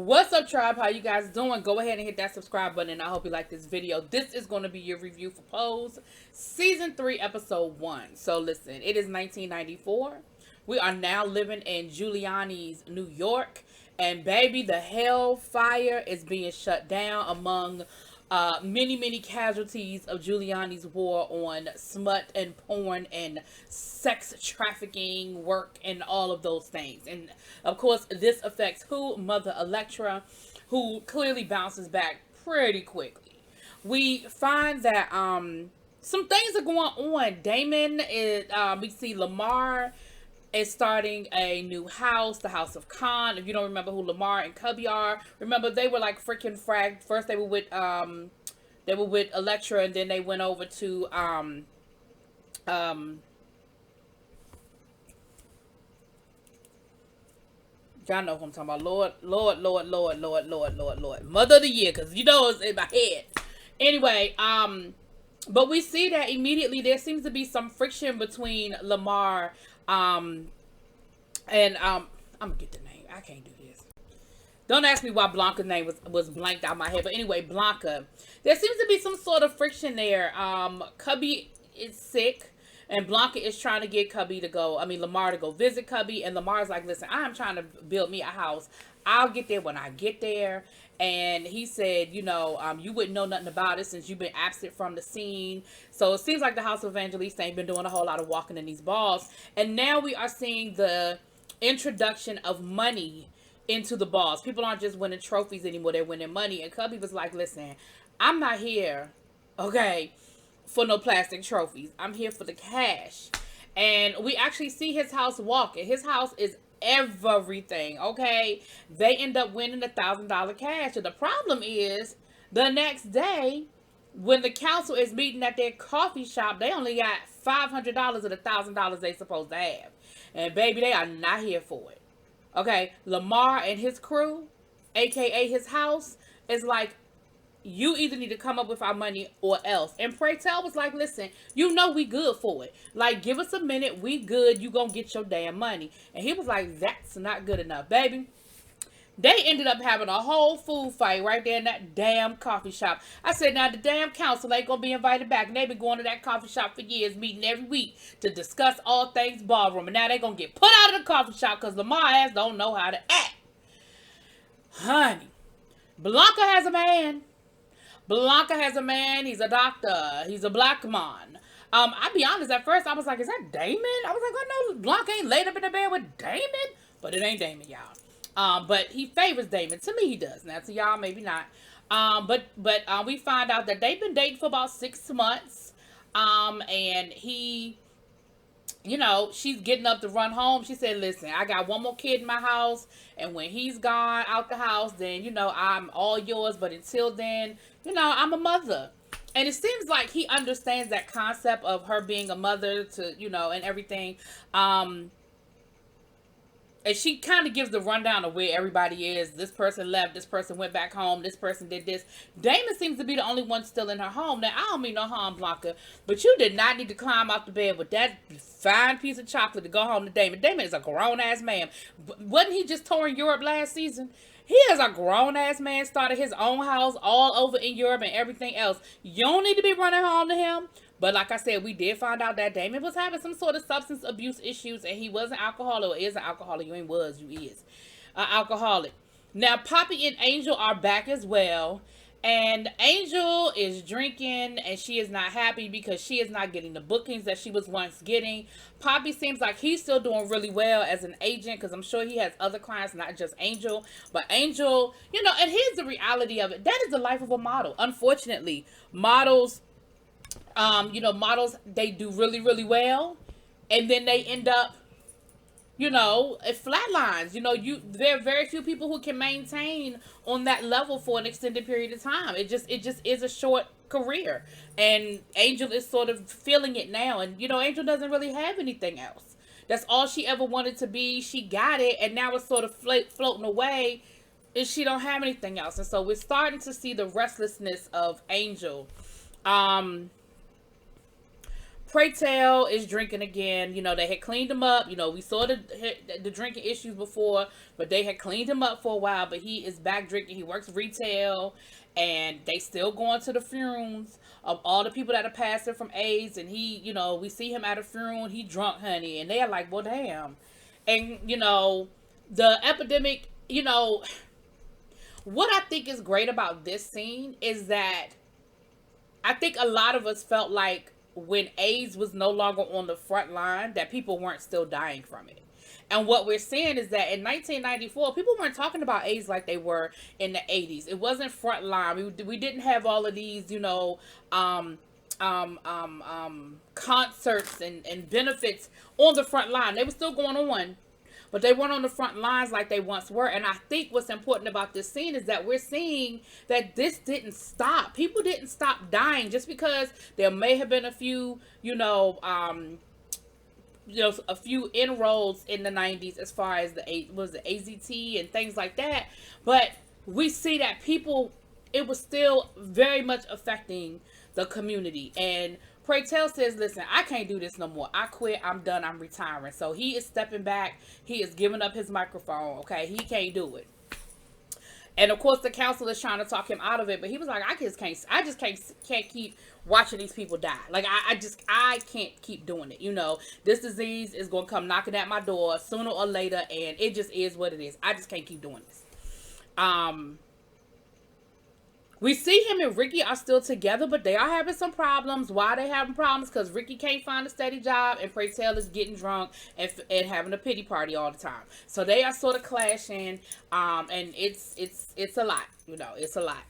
What's up, tribe? How you guys doing? Go ahead and hit that subscribe button, and I hope you like this video. This is going to be your review for Pose Season 3, Episode 1. So listen, it is 1994. We are now living in Giuliani's New York, and baby, the hellfire is being shut down among many casualties of Giuliani's war on smut and porn and sex trafficking work and all of those things. And of course, this affects who? Mother Electra, who clearly bounces back pretty quickly. We find that some things are going on. Damon is, we see Lamar is starting a new house, the House of Khan. If you don't remember who Lamar and Cubby are, remember they were like freaking fragged. First they were with Electra, and then they went over to y'all know who I'm talking about. Lord. Mother of the Year, because you know it's in my head. Anyway, but we see that immediately there seems to be some friction between Lamar and I'm gonna get the name. I can't do this. Don't ask me why Blanca's name was blanked out my head. But anyway, Blanca. There seems to be some sort of friction there. Cubby is sick, and Blanca is trying to get Lamar to go visit Cubby, and Lamar's like, listen, I'm trying to build me a house. I'll get there when I get there. And he said, you wouldn't know nothing about it since you've been absent from the scene. So it seems like the House of Evangelista ain't been doing a whole lot of walking in these balls. And now we are seeing the introduction of money into the balls. People aren't just winning trophies anymore. They're winning money. And Cubby was like, listen, I'm not here, okay, for no plastic trophies. I'm here for the cash. And we actually see his house walking. His house is everything, okay? They end up winning $1,000 cash. And the problem is, the next day, when the council is meeting at their coffee shop, they only got $500 of the $1,000 they supposed to have. And baby, they are not here for it. Okay, Lamar and his crew, aka his house, is like, you either need to come up with our money or else. And Pray Tell was like, listen, we good for it. Like, give us a minute. We good. You gonna get your damn money. And he was like, that's not good enough, baby. They ended up having a whole food fight right there in that damn coffee shop. I said, now the damn council ain't gonna be invited back. And they've been going to that coffee shop for years, meeting every week to discuss all things ballroom. And now they gonna get put out of the coffee shop because Lamar ass don't know how to act. Honey, Blanca has a man. He's a doctor. He's a black man. I'll be honest, at first I was like, is that Damon? I was like, oh no, Blanca ain't laid up in the bed with Damon. But it ain't Damon, y'all. But he favors Damon. To me, he does. Now, to y'all, maybe not. But we find out that they've been dating for about 6 months. And he, she's getting up to run home. She said, listen, I got one more kid in my house. And when he's gone out the house, then, I'm all yours. But until then, I'm a mother. And it seems like he understands that concept of her being a mother to, and everything. And she kind of gives the rundown of where everybody is. This person left. This person went back home. This person did this. Damon seems to be the only one still in her home. Now, I don't mean no harm, Blanca, but you did not need to climb out the bed with that fine piece of chocolate to go home to Damon. Damon is a grown-ass man. Wasn't he just touring Europe last season? He is a grown-ass man, started his own house all over in Europe and everything else. You don't need to be running home to him. But like I said, we did find out that Damon was having some sort of substance abuse issues, and he was an alcoholic, or is an alcoholic. You ain't was, you is an alcoholic. Now, Poppy and Angel are back as well. And Angel is drinking, and she is not happy because she is not getting the bookings that she was once getting. Poppy seems like he's still doing really well as an agent, because I'm sure he has other clients, not just Angel. But Angel, and here's the reality of it. That is the life of a model. Unfortunately, models, they do really, really well, and then they end up, it flatlines. There are very few people who can maintain on that level for an extended period of time. It just is a short career. And Angel is sort of feeling it now. And, Angel doesn't really have anything else. That's all she ever wanted to be. She got it. And now it's sort of floating away. And she don't have anything else. And so we're starting to see the restlessness of Angel. Pray Tell is drinking again. You know, they had cleaned him up. You know, we saw the drinking issues before, but they had cleaned him up for a while. But he is back drinking. He works retail, and they still going to the funerals of all the people that are passing from AIDS. And he, you know, we see him at a funeral. He drunk, honey, and they are like, well, damn. And you know, the epidemic. You know, what I think is great about this scene is that I think a lot of us felt like when AIDS was no longer on the front line, that people weren't still dying from it. And what we're seeing is that in 1994, people weren't talking about AIDS like they were in the 80s. It wasn't front line. We didn't have all of these, you know, concerts and benefits on the front line. They were still going on, but they weren't on the front lines like they once were. And I think what's important about this scene is that we're seeing that this didn't stop. People didn't stop dying just because there may have been a few, a few inroads in the 90s as far as the AZT and things like that. But we see that it was still very much affecting the community. And Pray Tell says, listen, I can't do this no more. I quit. I'm done. I'm retiring. So he is stepping back. He is giving up his microphone. Okay. He can't do it. And of course the council is trying to talk him out of it, but he was like, I just can't keep watching these people die. Like I can't keep doing it. You know, this disease is going to come knocking at my door sooner or later, and it just is what it is. I just can't keep doing this. We see him and Ricky are still together, but they are having some problems. Why are they having problems? Because Ricky can't find a steady job, and Pray Tell is getting drunk and having a pity party all the time. So they are sort of clashing, and it's a lot. You know, it's a lot.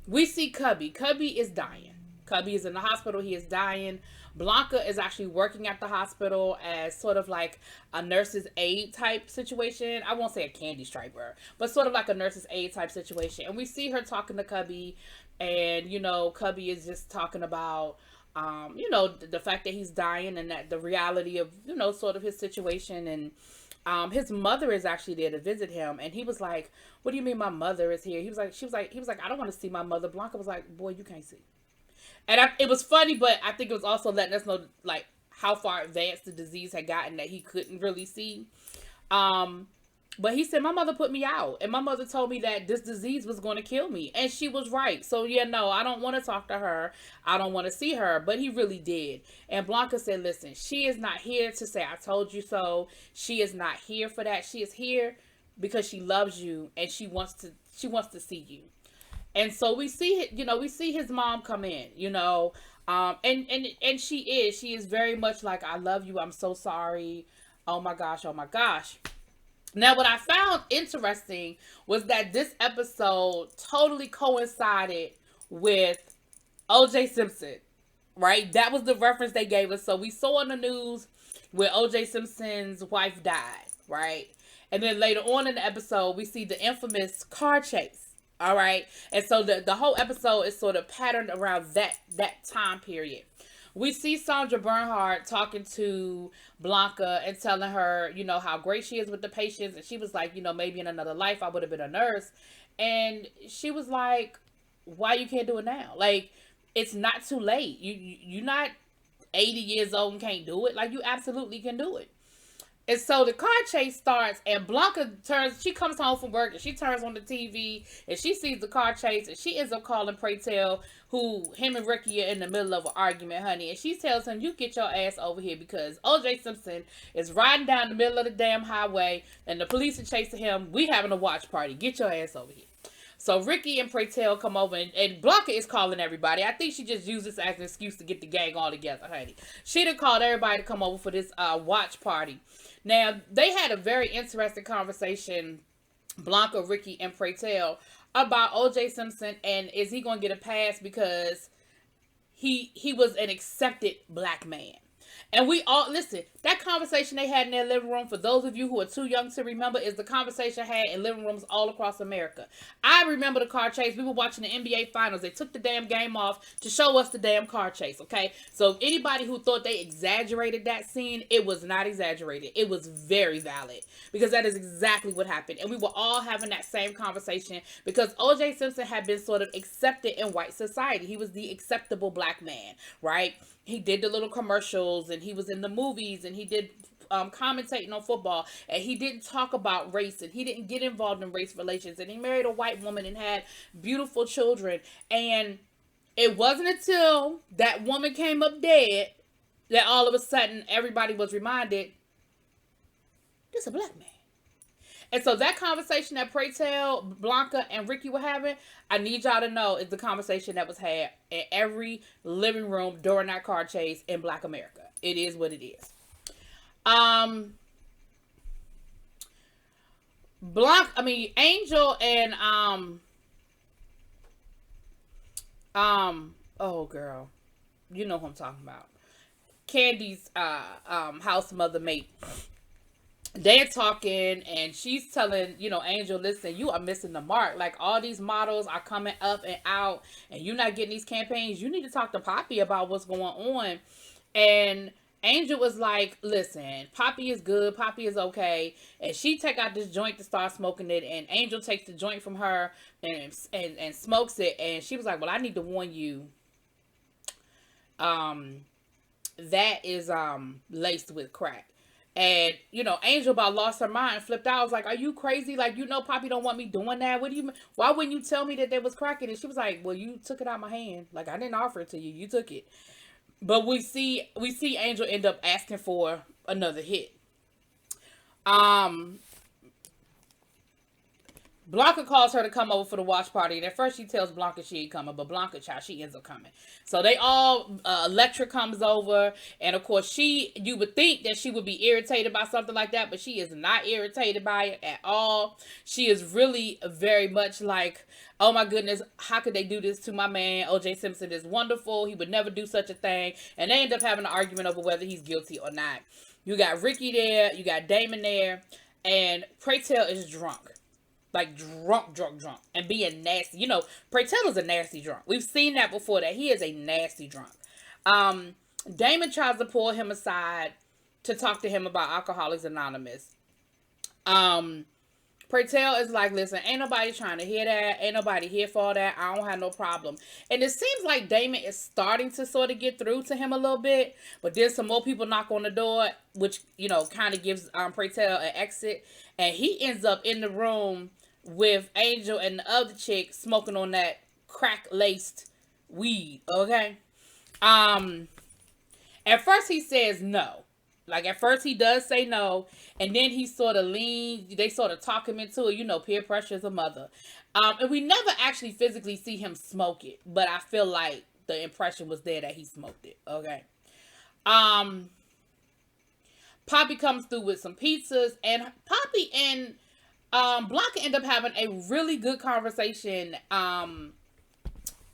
We see Cubby. Cubby is dying. Cubby is in the hospital. He is dying. Blanca is actually working at the hospital as sort of like a nurse's aide type situation. I won't say a candy striper, but sort of like a nurse's aide type situation. And we see her talking to Cubby, and, you know, Cubby is just talking about, the fact that he's dying and that the reality of, you know, sort of his situation. And his mother is actually there to visit him. And he was like, what do you mean my mother is here? He was like, I don't want to see my mother. Blanca was like, boy, you can't see. And it was funny, but I think it was also letting us know, like, how far advanced the disease had gotten that he couldn't really see. But he said, my mother put me out. And my mother told me that this disease was going to kill me. And she was right. So, yeah, no, I don't want to talk to her. I don't want to see her. But he really did. And Blanca said, listen, she is not here to say, I told you so. She is not here for that. She is here because she loves you and she wants to see you. And so we see his mom come in, you know, and she is very much like, I love you. I'm so sorry. Oh my gosh. Oh my gosh. Now, what I found interesting was that this episode totally coincided with O.J. Simpson, right? That was the reference they gave us. So we saw on the news where O.J. Simpson's wife died, right? And then later on in the episode, we see the infamous car chase. All right. And so the whole episode is sort of patterned around that time period. We see Sandra Bernhard talking to Blanca and telling her, you know, how great she is with the patients. And she was like, you know, maybe in another life I would have been a nurse. And she was like, why you can't do it now? Like, it's not too late. You're not 80 years old and can't do it. Like, you absolutely can do it. And so the car chase starts, and Blanca she comes home from work, and she turns on the TV, and she sees the car chase, and she ends up calling Pray Tell, him and Ricky are in the middle of an argument, honey. And she tells him, you get your ass over here, because O.J. Simpson is riding down the middle of the damn highway, and the police are chasing him. We having a watch party. Get your ass over here. So Ricky and Pray Tell come over, and Blanca is calling everybody. I think she just used this as an excuse to get the gang all together, honey. She done called everybody to come over for this watch party. Now, they had a very interesting conversation, Blanca, Ricky, and Pray Tell, about O.J. Simpson, and is he going to get a pass because he was an accepted black man. And we all, listen, that conversation they had in their living room, for those of you who are too young to remember, is the conversation had in living rooms all across America. I remember the car chase. We were watching the NBA Finals. They took the damn game off to show us the damn car chase, okay? So anybody who thought they exaggerated that scene, it was not exaggerated. It was very valid, because that is exactly what happened. And we were all having that same conversation because O.J. Simpson had been sort of accepted in white society. He was the acceptable black man, right? he did the little commercials, and he was in the movies, and he did commentating on football, and he didn't talk about race, and he didn't get involved in race relations, and he married a white woman and had beautiful children. And it wasn't until that woman came up dead that all of a sudden everybody was reminded, this is a black man. And so that conversation that Pray Tell, Blanca, and Ricky were having, I need y'all to know is the conversation that was had in every living room during that car chase in Black America. It is what it is. Angel and oh girl, you know who I'm talking about. Candy's house mother mate. They're talking, and she's telling, Angel, listen, you are missing the mark. Like, all these models are coming up and out, and you're not getting these campaigns. You need to talk to Poppy about what's going on. And Angel was like, listen, Poppy is good. Poppy is okay. And she take out this joint to start smoking it, and Angel takes the joint from her and smokes it. And she was like, well, I need to warn you. That is laced with crack. And, Angel about lost her mind, flipped out. I was like, are you crazy? Like, Poppy don't want me doing that. What do you mean? Why wouldn't you tell me that they was cracking? And she was like, well, you took it out of my hand. Like, I didn't offer it to you. You took it. But we see Angel end up asking for another hit. Blanca calls her to come over for the watch party. And at first she tells Blanca she ain't coming, but Blanca, child, she ends up coming. So they all, Electra comes over. And of course you would think that she would be irritated by something like that, but she is not irritated by it at all. She is really very much like, oh my goodness, how could they do this to my man? O.J. Simpson is wonderful. He would never do such a thing. And they end up having an argument over whether he's guilty or not. You got Ricky there. You got Damon there. And Pray Tell is drunk. Like drunk, and being nasty. Pray Tell is a nasty drunk. We've seen that before, that he is a nasty drunk. Damon tries to pull him aside to talk to him about Alcoholics Anonymous. Pray Tell is like, listen, ain't nobody trying to hear that. Ain't nobody here for that. I don't have no problem. And it seems like Damon is starting to sort of get through to him a little bit. But there's some more people knock on the door, which, kind of gives Pray Tell an exit. And he ends up in the room with Angel and the other chick smoking on that crack-laced weed, okay? At first he says no. Like, at first he does say no, and then he sort of leans, they sort of talk him into it, peer pressure is a mother. And we never actually physically see him smoke it, but I feel like the impression was there that he smoked it, okay? Poppy comes through with some pizzas, and Poppy and Blanca end up having a really good conversation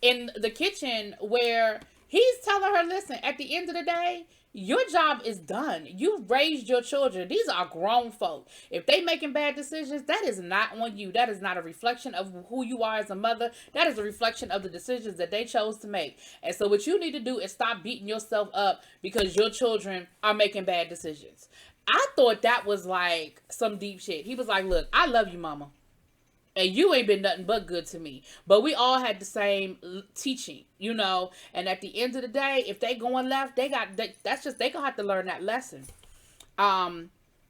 in the kitchen, where he's telling her, listen, at the end of the day, your job is done. You've raised your children. These are grown folk. If they making bad decisions, that is not on you. That is not a reflection of who you are as a mother. That is a reflection of the decisions that they chose to make. And so what you need to do is stop beating yourself up because your children are making bad decisions. I thought that was like some deep shit. He was like, look, I love you, mama. And you ain't been nothing but good to me. But we all had the same teaching, And at the end of the day, if they going left, they gonna have to learn that lesson.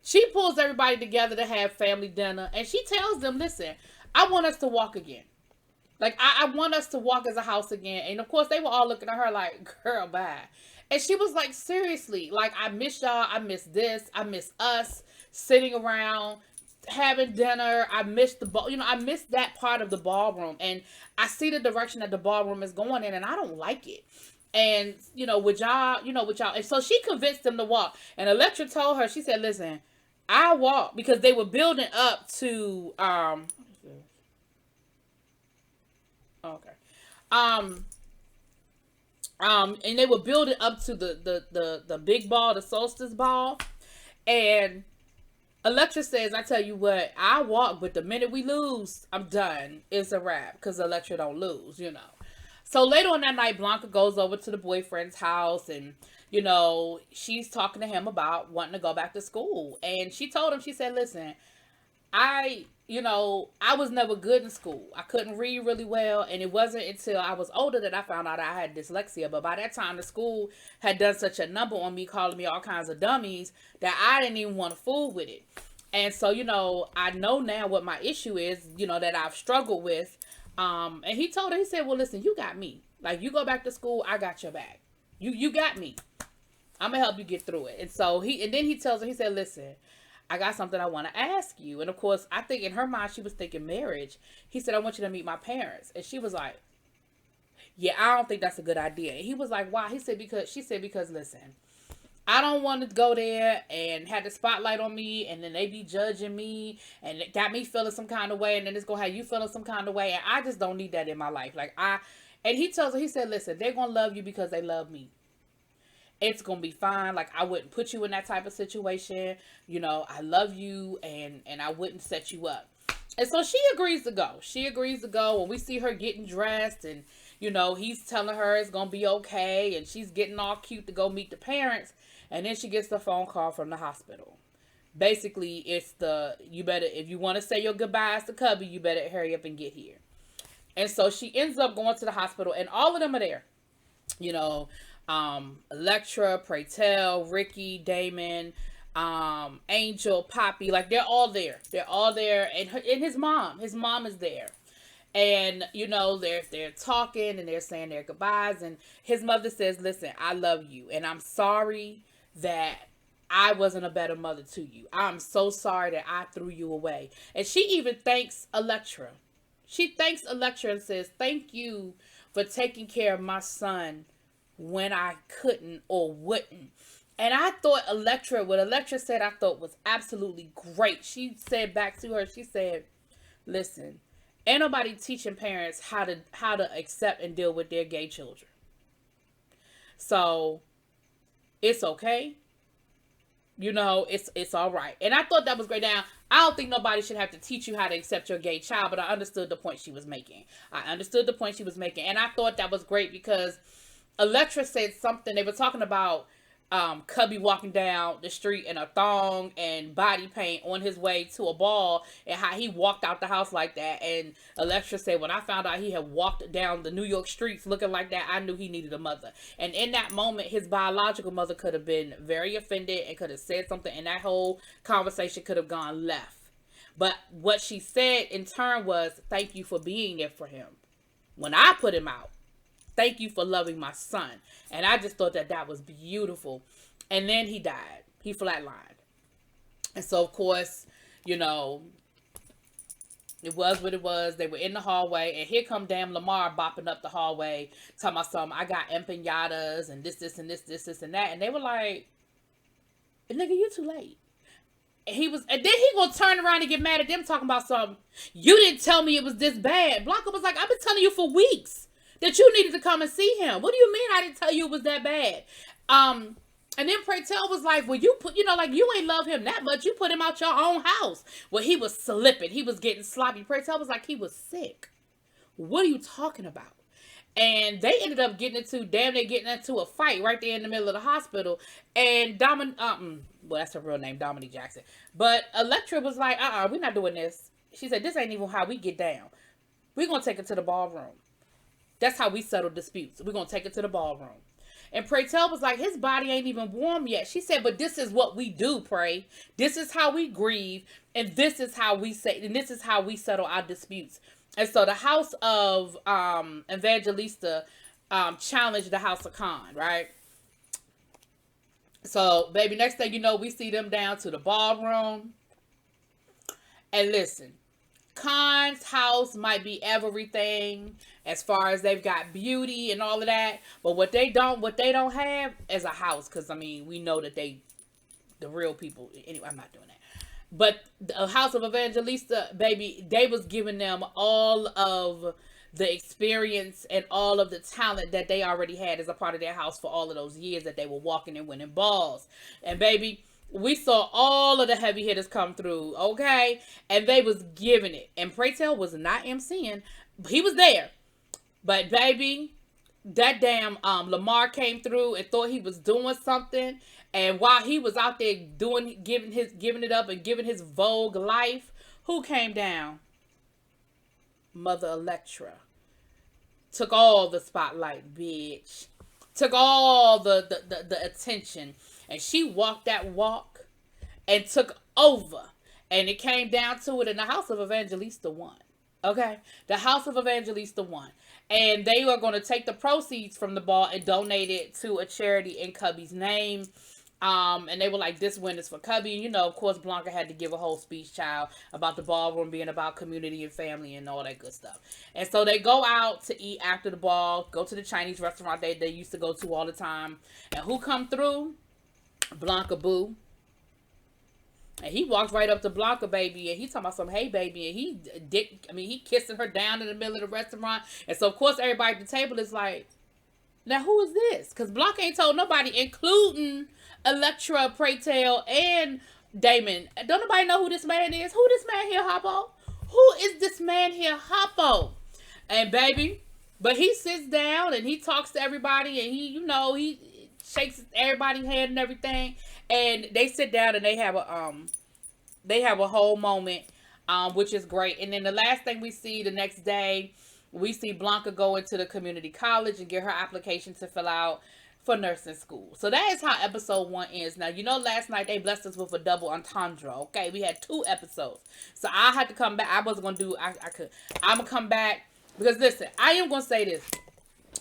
She pulls everybody together to have family dinner. And she tells them, listen, I want us to walk again. Like, I want us to walk as a house again. And of course, they were all looking at her like, girl, bye. And she was like, seriously, like, I miss y'all. I miss this. I miss us sitting around, having dinner. I miss the ball. I miss that part of the ballroom. And I see the direction that the ballroom is going in, and I don't like it. And, with y'all. And so she convinced them to walk. And Electra told her, she said, listen, I walk, because they were building up to, and they were building up to the big ball, the solstice ball. And Electra says, I tell you what, I walk, but the minute we lose, I'm done. It's a wrap, because Electra don't lose, So later on that night, Blanca goes over to the boyfriend's house, and, she's talking to him about wanting to go back to school. And she told him, she said, listen, I was never good in school. I couldn't read really well, and it wasn't until I was older that I found out I had dyslexia. But by that time, the school had done such a number on me, calling me all kinds of dummies, that I didn't even want to fool with it. And so, I know now what my issue is, that I've struggled with. And he told her, he said, well, listen, you got me. Like, you go back to school, I got your back. You got me. I'm going to help you get through it. And so then he tells her, he said, listen, I got something I want to ask you. And of course, I think in her mind, she was thinking marriage. He said, I want you to meet my parents. And she was like, yeah, I don't think that's a good idea. And he was like, why? She said, because listen, I don't want to go there and have the spotlight on me, and then they be judging me, and it got me feeling some kind of way, and then it's going to have you feeling some kind of way, and I just don't need that in my life. And he tells her, he said, listen, they're going to love you because they love me. It's going to be fine. Like, I wouldn't put you in that type of situation. I love you, and I wouldn't set you up. And so she agrees to go. When we see her getting dressed, and, he's telling her it's going to be okay, and she's getting all cute to go meet the parents. And then she gets the phone call from the hospital. Basically, it's if you want to say your goodbyes to Cubby, you better hurry up and get here. And so she ends up going to the hospital, and all of them are there. Electra, Praytel, Ricky, Damon, Angel, Poppy, like they're all there. And his mom is there. And, they're talking and they're saying their goodbyes. And his mother says, listen, I love you. And I'm sorry that I wasn't a better mother to you. I'm so sorry that I threw you away. And she even thanks Electra. She thanks Electra and says, thank you for taking care of my son when I couldn't or wouldn't. And I thought what Electra said, I thought was absolutely great. She said back to her, she said, listen, ain't nobody teaching parents how to accept and deal with their gay children. So it's okay. It's all right. And I thought that was great. Now, I don't think nobody should have to teach you how to accept your gay child, but I understood the point she was making. And I thought that was great because Electra said something. They were talking about Cubby walking down the street in a thong and body paint on his way to a ball, and how he walked out the house like that. And Electra said, when I found out he had walked down the New York streets looking like that, I knew he needed a mother. And in that moment, his biological mother could have been very offended and could have said something, and that whole conversation could have gone left. But what she said in turn was, thank you for being there for him when I put him out. Thank you for loving my son. And I just thought that was beautiful. And then he died. He flatlined. And so, of course, it was what it was. They were in the hallway. And here come damn Lamar bopping up the hallway. Talking about something. I got empanadas and this, and that. And they were like, nigga, you too late. And then he gonna turn around and get mad at them talking about something. You didn't tell me it was this bad. Blanca was like, I've been telling you for weeks that you needed to come and see him. What do you mean I didn't tell you it was that bad? And then Praytel was like, well, you ain't love him that much. You put him out your own house. Well, he was slipping. He was getting sloppy. Praytel was like, he was sick. What are you talking about? And they ended up getting into a fight right there in the middle of the hospital. And that's her real name, Dominique Jackson. But Electra was like, we're not doing this. She said, this ain't even how we get down. We're going to take it to the ballroom. That's how we settle disputes. We're going to take it to the ballroom. And Praytel was like, his body ain't even warm yet. She said, but this is what we do, Pray. This is how we grieve. And this is how we settle our disputes. And so the house of Evangelista challenged the house of Khan, right? So, baby, next thing you know, we see them down to the ballroom. And listen, Khan's house might be everything as far as they've got beauty and all of that, but what they don't have is a house, because we know that the real people, anyway, I'm not doing that. But the house of Evangelista, baby, they was giving them all of the experience and all of the talent that they already had as a part of their house for all of those years that they were walking and winning balls. And baby, we saw all of the heavy hitters come through, okay? And they was giving it. And Praytel was not emceeing. He was there. But baby, that damn Lamar came through and thought he was doing something. And while he was out there giving it up and giving his Vogue life, Who came down? Mother Electra. Took all the spotlight, bitch. Took all the attention. And she walked that walk and took over. And it came down to it in the house of Evangelista 1. Okay? The house of Evangelista 1. And they are going to take the proceeds from the ball and donate it to a charity in Cubby's name. And they were like, this win is for Cubby. And, you know, of course, Blanca had to give a whole speech, child, about the ballroom being about community and family and all that good stuff. And so they go out to eat after the ball, go to the Chinese restaurant they used to go to all the time. And who come through? Blanca Boo. And he walks right up to Blanca, baby, and he talking about some, hey, baby, and he kissing her down in the middle of the restaurant. And so, of course, everybody at the table is like, now who is this? Because Blanca ain't told nobody, including Electra, Praytail, and Damon. Don't nobody know who this man is? Who this man here, Hoppo? Who is this man here, Hoppo? And baby, but he sits down and he talks to everybody, and he shakes everybody's hand and everything. And they sit down and they have a whole moment, which is great. And then the last thing we see the next day, we see Blanca go into the community college and get her application to fill out for nursing school. So that is how episode 1 ends. Now, you know, last night they blessed us with a double entendre. Okay, we had 2 episodes. So I had to come back. I wasn't going to do, I'm going to come back. Because listen, I am going to say this.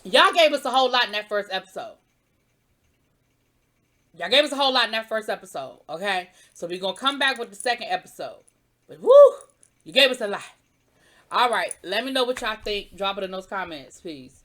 Y'all gave us a whole lot in that first episode. Y'all gave us a whole lot in that first episode, okay? So we're going to come back with the second episode. But woo, you gave us a lot. All right, let me know what y'all think. Drop it in those comments, please.